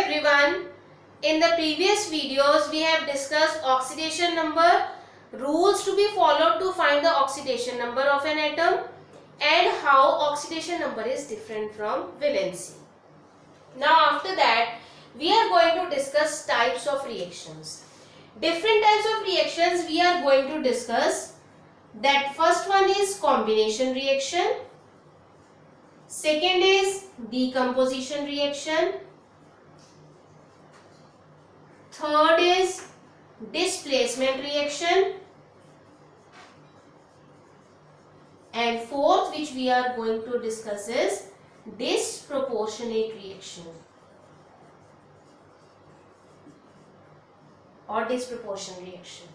everyone. In the previous videos, we have discussed oxidation number, rules to be followed to find the oxidation number of an atom, and how oxidation number is different from valency. Now after that, we are going to discuss types of reactions. Different types of reactions we are going to discuss. That first one is combination reaction. Second is decomposition reaction. Third is displacement reaction. And fourth, which we are going to discuss, is disproportionate reaction और डिस्प्रपोर्शन reaction.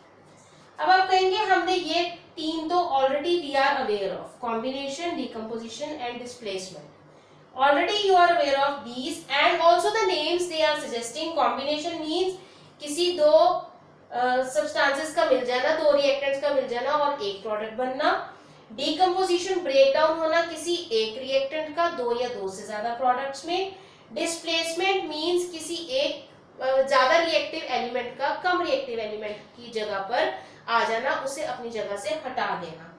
अब आप कहेंगे हमने ये तीन तो already we are aware of, combination, decomposition and displacement. Already you are aware of these and also the names they are suggesting. Combination means किसी दो सब्सटेंसेस का मिल जाना, दो रिएक्टेंट्स का मिल जाना और एक प्रोडक्ट बनना. डिकम्पोजिशन ब्रेक डाउन होना किसी एक रिएक्टेंट का दो या दो से ज्यादा प्रोडक्ट्स में. डिस्प्लेसमेंट मीन्स किसी एक ज्यादा रिएक्टिव एलिमेंट का कम रिएक्टिव एलिमेंट की जगह पर आ जाना, उसे अपनी जगह से हटा देना.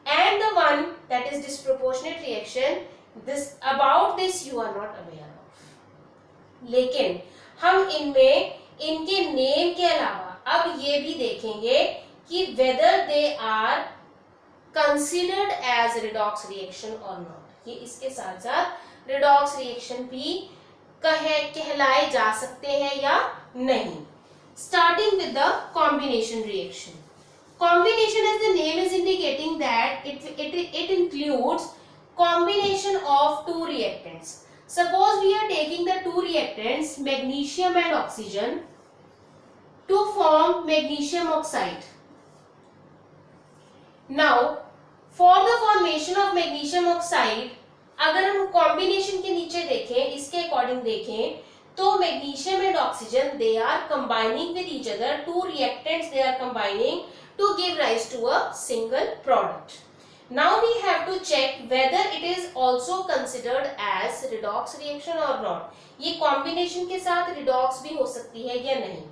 And the one that is disproportionate reaction, this about this you are not aware of. लेकिन हम इनमें इनके नेम के अलावा अब ये भी देखेंगे कि whether they are considered as redox reaction और नॉट. ये इसके साथ साथ रिडॉक्स रिएक्शन भी कहलाए जा सकते हैं या नहीं. Starting with the combination reaction. Combination as the name is indicating that it includes combination of two reactants. Suppose we are taking the two reactants magnesium and oxygen to form magnesium oxide. Now for the formation of magnesium oxide, अगर हम combination के नीचे देखें, इसके according देखें, तो magnesium and oxygen they are combining with each other. Two reactants they are combining to give rise to a single product. Now we have to check whether it is also considered as redox reaction और not. ये combination के साथ redox भी हो सकती है या नहीं.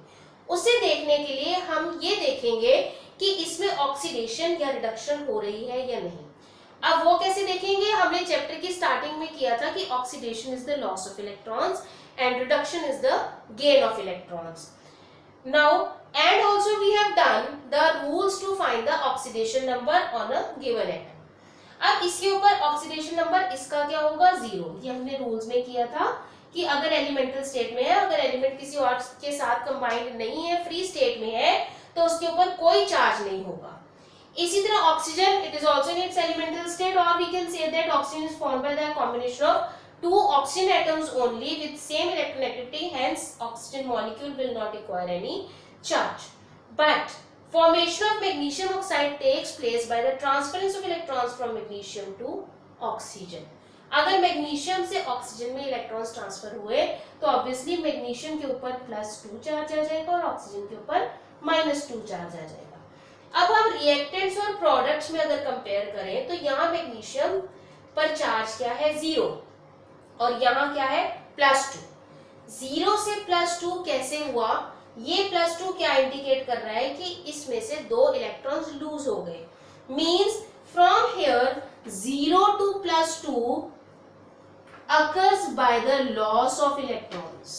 उसे देखने के लिए हम ये देखेंगे कि इसमें ऑक्सीडेशन या रिडक्शन हो रही है या नहीं. अब वो कैसे देखेंगे? हमने चैप्टर की स्टार्टिंग में किया था कि oxidation is the loss of electrons and reduction is the gain of electrons. Now and also we have done the rules to find the oxidation number on a given atom. अब इसके ऊपर oxidation number इसका क्या होगा? 0. ये हमने rules में किया था कि अगर एलिमेंटल स्टेट में है, अगर एलिमेंट किसी और के साथ कंबाइंड नहीं है, फ्री स्टेट में है, तो उसके ऊपर कोई चार्ज नहीं होगा. इसी तरह oxygen, it is also in its elemental state, और we can say that oxygen is formed by the combination of two oxygen atoms only with same electronegativity, hence oxygen molecule will not require any charge. But formation of magnesium oxide takes place by the transference of electrons from magnesium to oxygen. अगर magnesium से oxygen में electrons transfer हुए तो obviously magnesium के ऊपर +2 charge आ जाएगा और oxygen के ऊपर -2 चार्ज आ जाएगा. अब हम रिएक्टेंट्स और प्रोडक्ट्स में अगर कंपेयर करें तो यहाँ मैग्नीशियम पर चार्ज क्या है? 0, और यहाँ क्या है? +2. 0 से +2 कैसे हुआ? ये +2 क्या इंडिकेट कर रहा है कि इसमें से 2 इलेक्ट्रॉन्स लूज हो गए. Means from here 0 to +2 occurs by the loss of electrons.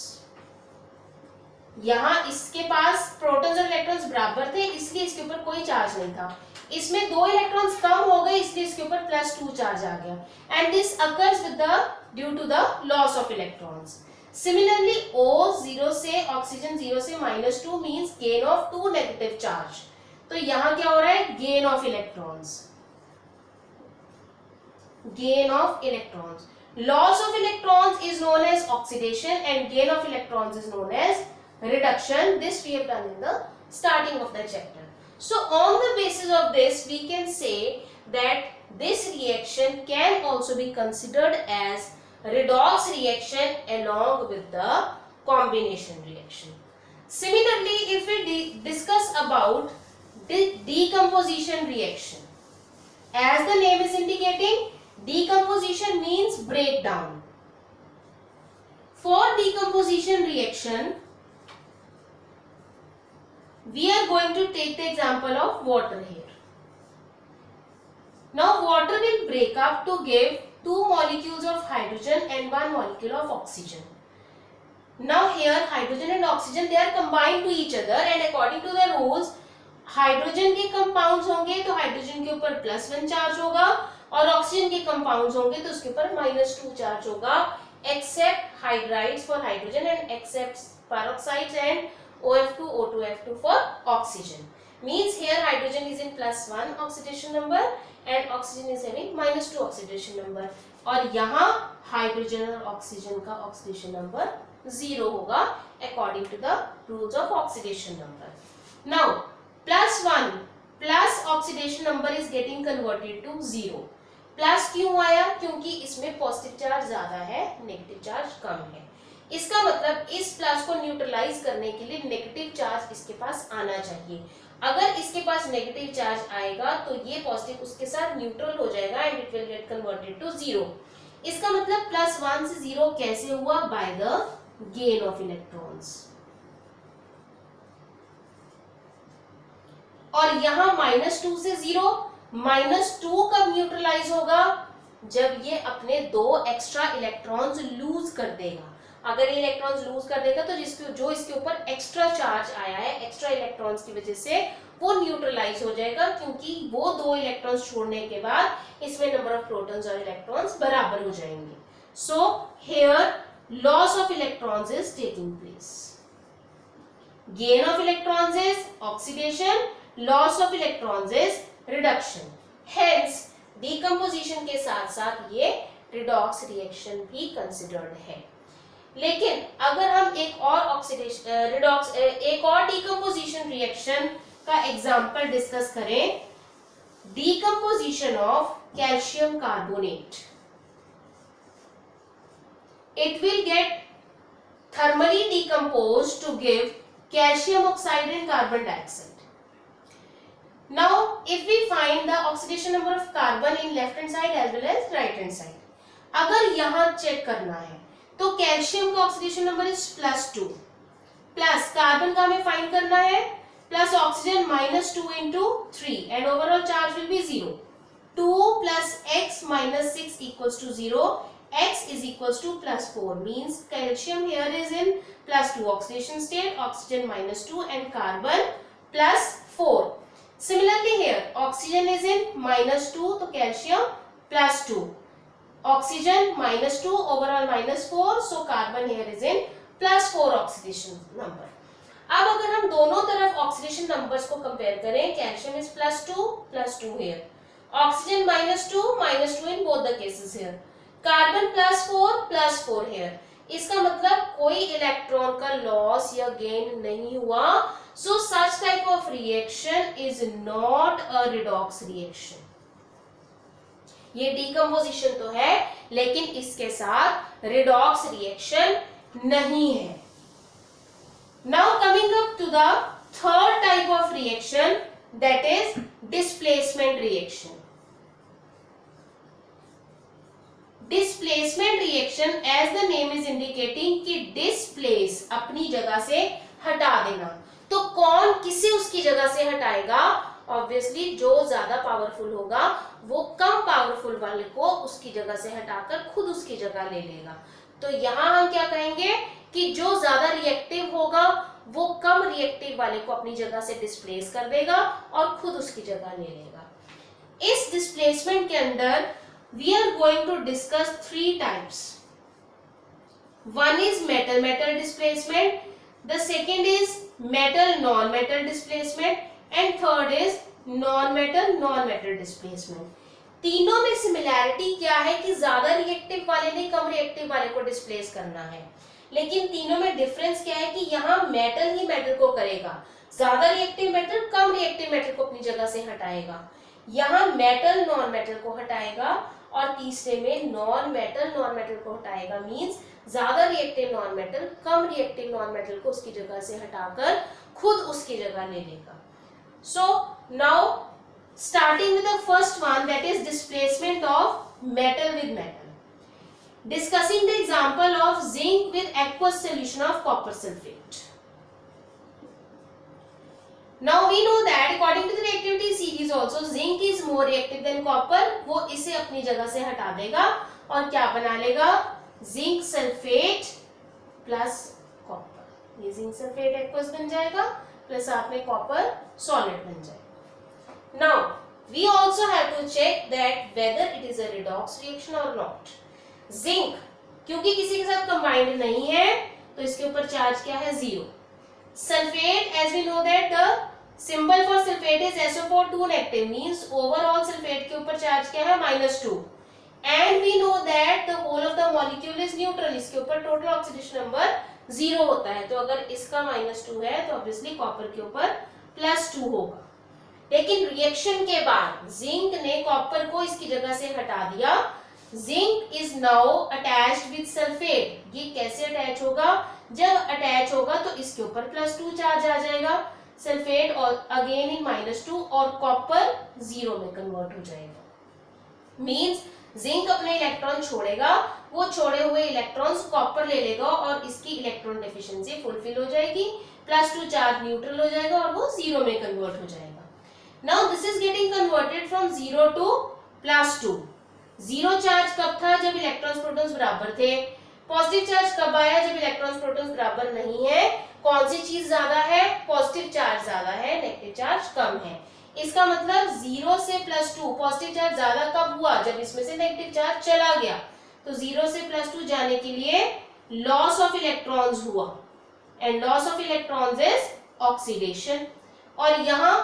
यहाँ इसके पास प्रोटॉन्स और इलेक्ट्रॉन्स बराबर थे, इसलिए इसके ऊपर कोई चार्ज नहीं था. इसमें 2 इलेक्ट्रॉन्स कम हो गए, इसलिए इसके ऊपर +2 चार्ज आ गया. And this occurs with the due to the loss of electrons. Similarly O0 से ऑक्सीजन 0 से -2 means gain of 2 negative charge. तो यहाँ क्या हो रहा है? Gain of electrons. Gain of electrons. Loss of electrons is known as oxidation and gain of electrons is known as reduction. This we have done in the starting of the chapter. So on the basis of this we can say that this reaction can also be considered as redox reaction along with the combination reaction. Similarly, if we discuss about the decomposition reaction, as the name is indicating, decomposition means breakdown. For decomposition reaction, we are going to take the example of water here. Now water will break up to give 2 molecules of hydrogen and 1 molecule of oxygen. Now here hydrogen and oxygen, they are combined to each other, and according to the rules hydrogen के compounds होंगे तो hydrogen के ऊपर +1 charge होगा, और oxygen के compounds होंगे तो उसके ऊपर -2 चार्ज होगा, except hydrides for hydrogen and except peroxides and OF2 O2F2 for oxygen. Means here hydrogen is in +1 oxidation number and oxygen is having -2 oxidation number, और यहाँ हाइड्रोजन और ऑक्सीजन का ऑक्सीडेशन नंबर 0 होगा according to the rules of oxidation number. Now +1 plus oxidation number is getting converted to 0. Plus क्यों आया? क्योंकि इसमें positive charge ज्यादा है, नेगेटिव चार्ज कम है। इसका मतलब इस प्लस को न्यूट्रलाइज करने के लिए नेगेटिव चार्ज इसके पास आना चाहिए। अगर इसके पास नेगेटिव चार्ज आएगा तो ये पॉजिटिव उसके साथ न्यूट्रल हो जाएगा and it will get converted to 0। इसका मतलब +1 से 0 कैसे हुआ? By the gain of electrons. और यहाँ -2 से 0, -2 कब न्यूट्रलाइज होगा? जब ये अपने 2 एक्स्ट्रा इलेक्ट्रॉन्स लूज कर देगा। अगर ये इलेक्ट्रॉन्स लूज कर देगा तो जो इसके ऊपर एक्स्ट्रा चार्ज आया है एक्स्ट्रा इलेक्ट्रॉन्स की वजह से, वो न्यूट्रलाइज हो जाएगा, क्योंकि वो 2 इलेक्ट्रॉन्स छोड़ने के बाद इसमें नंबर ऑफ प्रोटॉन्स और इलेक्ट्रॉन्स बराबर हो जाएंगे। So here loss of electrons is taking place. Gain of electrons is oxidation, loss of electrons is reduction. Hence decomposition के साथ साथ ये रिडॉक्स रिएक्शन भी कंसिडर्ड है। लेकिन अगर हम एक और डीकंपोजिशन रिएक्शन का एग्जांपल डिस्कस करें, decomposition of calcium carbonate, it will get thermally decomposed to give calcium oxide and carbon dioxide. Now if we find the oxidation number of carbon in left hand side as well as right hand side, अगर यहाँ check करना है तो calcium का oxidation number is +2, plus carbon का हमें find करना है plus oxygen -2 into 3 and overall charge will be 0. 2 plus x minus 6 equals to 0. X is equals to +4, means calcium here is in +2 oxidation state, oxygen -2 and carbon +4. Similarly here oxygen is in -2 तो calcium +2, oxygen -2 overall -4, so carbon here is in +4 oxidation number. अब अगर हम दोनों तरफ oxidation numbers को compare करें, calcium is +2 here, oxygen -2 in both the cases here, carbon +4 here. इसका मतलब कोई इलेक्ट्रॉन का लॉस या गेन नहीं हुआ, so such type of reaction is not a redox reaction. ये डीकंपोजिशन तो है लेकिन इसके साथ रिडॉक्स रिएक्शन नहीं है। Now coming up to the third type of reaction, that is displacement reaction. Displacement reaction as the name is indicating कि displace अपनी जगह से हटा देना। तो कौन किसे उसकी जगह से हटाएगा? ऑब्वियसली जो ज्यादा पावरफुल होगा वो कम पावरफुल वाले को उसकी जगह से हटाकर खुद उसकी जगह ले लेगा। तो यहाँ हम क्या कहेंगे कि जो ज्यादा रिएक्टिव होगा वो कम रिएक्टिव वाले को अपनी जगह से डिस्प्लेस कर देगा और खुद उसकी जगह ले लेगा। इस डिस्प्लेसमेंट के अंदर we are going to discuss 3 types. One is metal displacement, the second is metal non-metal displacement and third is non-metal displacement. तीनों में सिमिलैरिटी क्या है कि ज्यादा रिएक्टिव वाले ने कम रिएक्टिव वाले को डिस्प्लेस करना है, लेकिन तीनों में डिफरेंस क्या है कि यहाँ मेटल ही मेटल को करेगा, ज्यादा रिएक्टिव मेटल कम रिएक्टिव मेटल को अपनी जगह से हटाएगा, यहाँ मेटल नॉन मेटल को हटाएगा और तीसरे में नॉन मेटल को हटाएगा। मींस ज्यादा रिएक्टिव नॉन मेटल कम रिएक्टिव नॉन मेटल को उसकी जगह से हटाकर खुद उसकी जगह ले लेगा। So now starting with the first one, that is displacement of metal with metal. Discussing the example of zinc with aqueous solution of copper sulfate. Now we know that according to the reactivity series also zinc is more reactive than copper. वो इसे अपनी जगह से हटा देगा और क्या बना लेगा, जिंक सल्फेट प्लस कॉपर। ये जिंक सल्फेट एक्वस बन जाएगा प्लस साथ में कॉपर सॉलिड बन जाएगा। Now we also have to check that whether it is a redox reaction और नॉट। जिंक क्योंकि किसी के साथ कंबाइंड नहीं है तो इसके ऊपर चार्ज क्या है, 0। Sulphate, as we know that the symbol for sulphate is SO4 negative, means overall sulphate के ऊपर चार्ज क्या है, -2। And we know that the whole of the molecule is neutral, इसके ऊपर टोटल ऑक्सीडेशन नंबर 0 होता है। तो अगर इसका -2 है तो ऑब्वियसली कॉपर के ऊपर +2 होगा। लेकिन रिएक्शन के बाद जिंक ने कॉपर को इसकी जगह से हटा दिया। Zinc is now attached with sulphate. ये कैसे अटैच होगा, जब अटैच होगा तो इसके ऊपर +2 चार्ज आ जाएगा, सल्फेट और अगेन इन -2 और कॉपर 0 में कन्वर्ट हो जाएगा। मींस जिंक अपने इलेक्ट्रॉन छोड़ेगा, वो छोड़े हुए इलेक्ट्रॉन्स कॉपर ले लेगा और इसकी इलेक्ट्रॉन डेफिशिएंसी फुलफिल हो जाएगी, +2 चार्ज न्यूट्रल हो जाएगा और वो 0 में कन्वर्ट हो जाएगा। Now this is getting converted from 0 to +2। 0 charge कब था, जब इलेक्ट्रॉन्स प्रोटॉन्स बराबर थे। पॉजिटिव चार्ज कब आया, जब इलेक्ट्रॉन्स प्रोटॉन्स बराबर नहीं है। कौन सी चीज ज्यादा है, पॉजिटिव चार्ज ज्यादा है, नेगेटिव चार्ज कम है। इसका मतलब 0 से +2 पॉजिटिव चार्ज ज्यादा कब हुआ, जब इसमें से नेगेटिव चार्ज चला गया। तो 0 से +2 जाने के लिए लॉस ऑफ इलेक्ट्रॉन्स हुआ and loss of electrons is oxidation. और यहाँ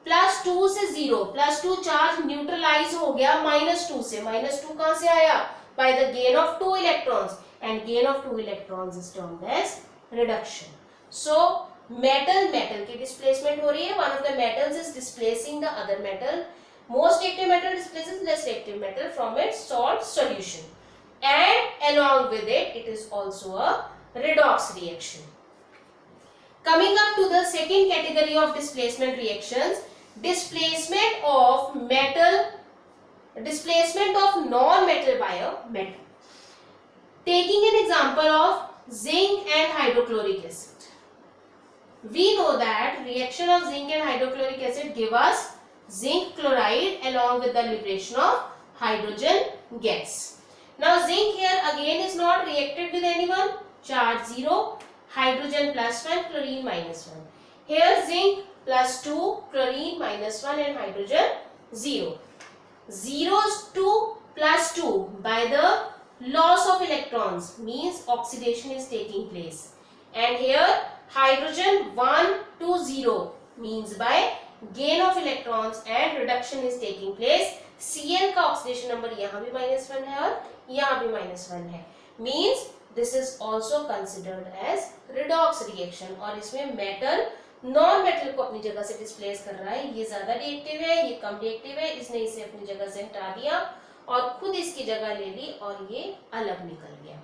+2 से 0, +2 चार्ज न्यूट्रलाइज हो गया -2 से। -2 कहां से आया, by the gain of 2 electrons and gain of 2 electrons is termed as reduction. So metal की डिस्प्लेसमेंट हो रही है, one of the metals is displacing the other metal. Most reactive metal displaces less reactive metal from its salt solution, and along with it, it is also a redox reaction. Coming up to the second category of displacement reactions, displacement of metal, displacement of non-metal by a metal. Taking an example of zinc and hydrochloric acid. We know that reaction of zinc and hydrochloric acid give us zinc chloride along with the liberation of hydrogen gas. Now zinc here again is not reacted with anyone, charge 0, hydrogen +1, chlorine -1. Here zinc +2, chlorine -1 and hydrogen 0. 0 to +2 by the loss of electrons means oxidation is taking place, and here hydrogen 1 to 0 means by gain of electrons and reduction is taking place. Cl का oxidation number यहाँ भी -1 है और यहाँ भी -1 है, means this is also considered as redox reaction। और इसमें मेटल नॉन मेटल को अपनी जगह से डिस्प्लेस कर रहा है। ये ज्यादा रिएक्टिव है, ये कम रिएक्टिव है, इसने इसे अपनी जगह से हटा दिया और खुद इसकी जगह ले ली और ये अलग निकल गया।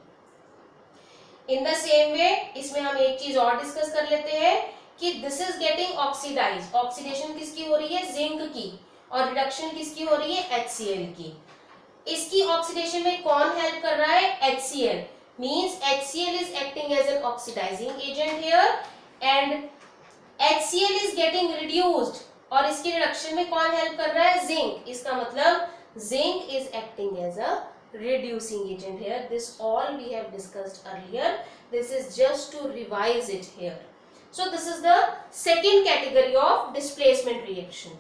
इन द सेम वे इसमें हम एक चीज और डिस्कस कर लेते हैं कि this is getting oxidised. Oxidation किसकी हो रही है, जिंक की, और रिडक्शन किसकी हो रही है, HCl की। इसकी ऑक्सीडेशन में कौन हेल्प कर रहा है, HCl, means HCl is acting as an oxidising agent here and HCl is getting reduced. और इसकी रिडक्शन में कौन हेल्प कर रहा है, जिंक। इसका मतलब zinc is acting as a reducing agent here. This all we have discussed earlier. This is just to revise it here. So this is the second category of displacement reaction.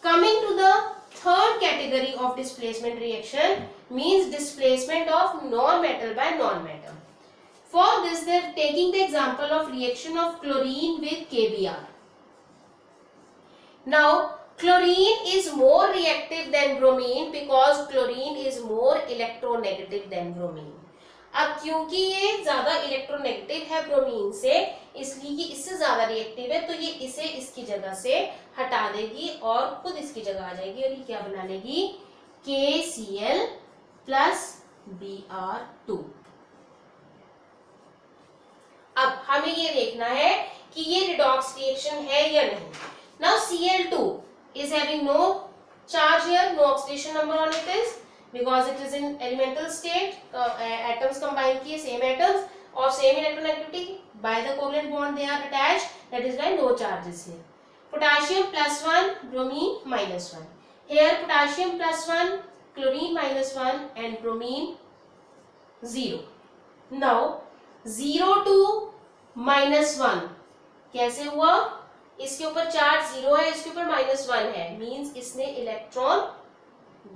Coming to the third category of displacement reaction means displacement of non-metal by non-metal. For this they are taking the example of reaction of chlorine with KBr. Now chlorine is more reactive than bromine because chlorine is more electronegative than bromine. अब क्योंकि ये ज्यादा electronegative है bromine से, इसलिए ये इससे ज्यादा रिएक्टिव है, तो ये इसे इसकी जगह से हटा देगी और खुद इसकी जगह आ जाएगी और ये क्या बना लेगी, KCl plus Br2। अब हमें ये देखना है कि ये रिडॉक्स रिएक्शन है या नहीं। Now Cl2 is having no charge here, no oxidation number on it is because it is in elemental state, atoms combine किए same atoms, of same electronegativity, by the covalent bond they are attached, that is why no charges here. Potassium +1, bromine -1. Here potassium +1, chlorine -1 and bromine 0. Now 0 to -1 कैसे हुआ? इसके ऊपर charge 0 है, इसके ऊपर -1 है, means इसने इलेक्ट्रॉन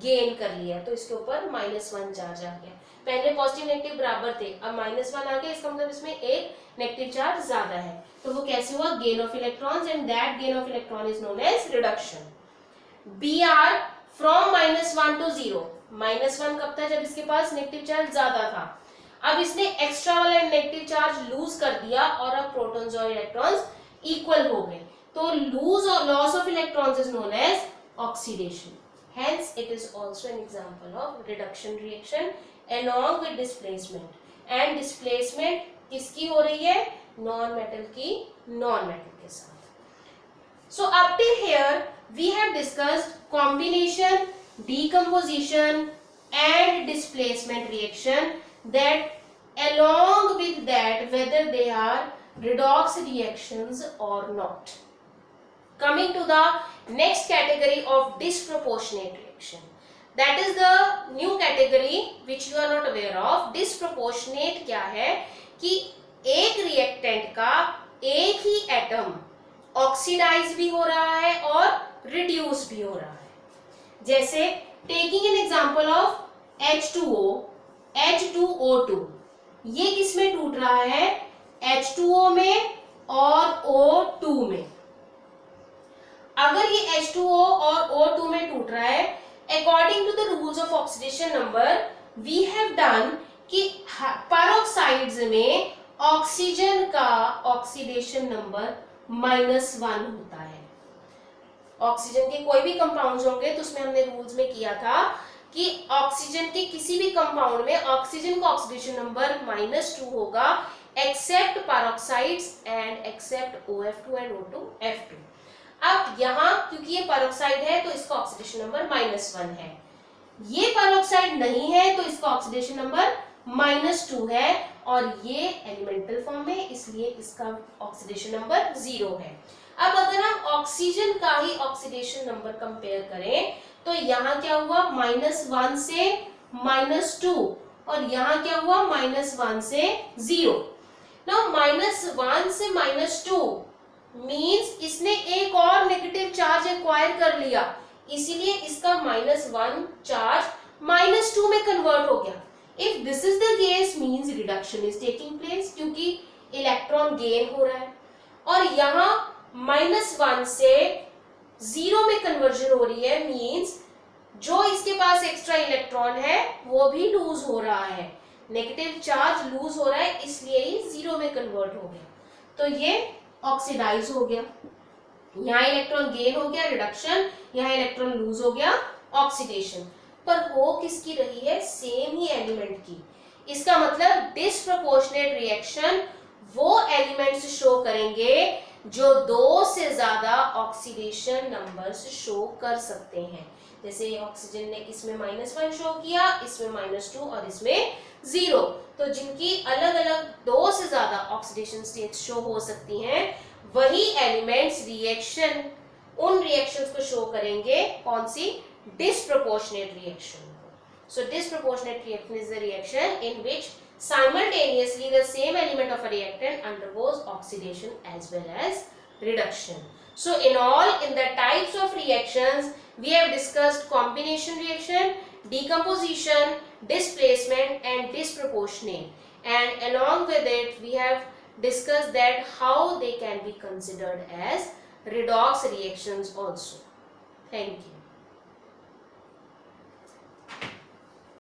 गेन कर लिया, तो इसके ऊपर -1 चार्ज आ गया। पहले पॉजिटिव नेगेटिव बराबर थे, अब -1 आ गया, इसका मतलब इसमें एक नेगेटिव चार्ज ज्यादा है। तो वो कैसे हुआ? Gain of electrons, and that gain of electron is known as reduction. Br from -1 to 0, -1 कब था? जब इसके पास नेगेटिव चार्ज ज्यादा था। अब इसने एक्स्ट्रा वाला नेगेटिव चार्ज लूज कर दिया और अब प्रोटॉन्स और इलेक्ट्रॉन्स इक्वल हो गए, तो लूज और loss of electrons is known as oxidation. Hence, it is also an example of reduction reaction along with displacement. And displacement किसकी हो रही है? Non-metal की non-metal के साथ. So up till here we have discussed combination, decomposition and displacement reaction. That along with that whether they are redox reactions or not. Coming to the next category of disproportionate reaction, that is the new category which you are not aware of. Disproportionate क्या है कि एक reactant का एक ही atom oxidise भी हो रहा है और रिड्यूस भी हो रहा है। जैसे taking an example of H2O, H2O2, ये किसमें टूट रहा है? H2O में और O2 में। अगर ये H2O और O2 में टूट रहा है, according to the rules of oxidation number we have done कि पेरोक्साइड्स में ऑक्सीजन का ऑक्सीडेशन नंबर -1 होता है। ऑक्सीजन के कोई भी कंपाउंड्स होंगे तो उसमें हमने रूल्स में किया था कि ऑक्सीजन के किसी भी कंपाउंड में ऑक्सीजन का ऑक्सीडेशन नंबर -2 होगा, except peroxides and except OF2 and O2F2। अब यहाँ क्योंकि ये पेरोक्साइड है तो इसका ऑक्सीडेशन नंबर -1 है, ये पेरोक्साइड नहीं है तो इसका ऑक्सीडेशन नंबर -2 है, और ये एलिमेंटल फॉर्म में इसलिए इसका ऑक्सीडेशन नंबर 0 है। अब अगर हम ऑक्सीजन का ही ऑक्सीडेशन नंबर कंपेयर करें तो यहाँ क्या हुआ? -1 से -2, और यहाँ क्या हुआ? -1 से 0। नाउ -1 से -2 मींस इसने एक और नेगेटिव चार्ज एक्वायर कर लिया, इसीलिए इसका -1 चार्ज -2 में कन्वर्ट हो गया। If this is the case means reduction is taking place, क्योंकि इलेक्ट्रॉन गेन हो रहा है, और यहाँ -1 से 0 में कन्वर्जन हो रही है, मींस जो इसके पास एक्स्ट्रा इलेक्ट्रॉन है वो भी लूज हो रहा है, नेगेटिव चार्ज लूज हो रहा है, इसलिए ही 0 में कन्वर्ट हो गया, तो ये ऑक्सीडाइज हो गया। यहाँ इलेक्ट्रॉन गेन हो गया, रिडक्शन, यहाँ इलेक्ट्रॉन लूज हो गया, ऑक्सीडेशन। पर हो किसकी रही है? सेम ही एलिमेंट की। इसका मतलब डिस्प्रोपोर्शनेट रिएक्शन वो एलिमेंट्स शो करेंगे जो 2 से ज्यादा ऑक्सीडेशन नंबर्स शो कर सकते हैं। जैसे ऑक्सीजन ने इसमें -1 शो किया, इसमें -2 और इसमें 0, तो जिनकी अलग अलग 2 से ज्यादा ऑक्सीडेशन स्टेट्स शो हो सकती हैं, वही एलिमेंट्स रिएक्शन, उन रिएक्शंस को शो करेंगे। कौन सी? Disproportionate reaction. So disproportionate reaction is the reaction in which simultaneously the same element of a reactant undergoes oxidation as well as reduction. So in all, in the types of reactions we have discussed combination reaction, decomposition, displacement and disproportionate, and along with it we have discussed that how they can be considered as redox reactions also. Thank you.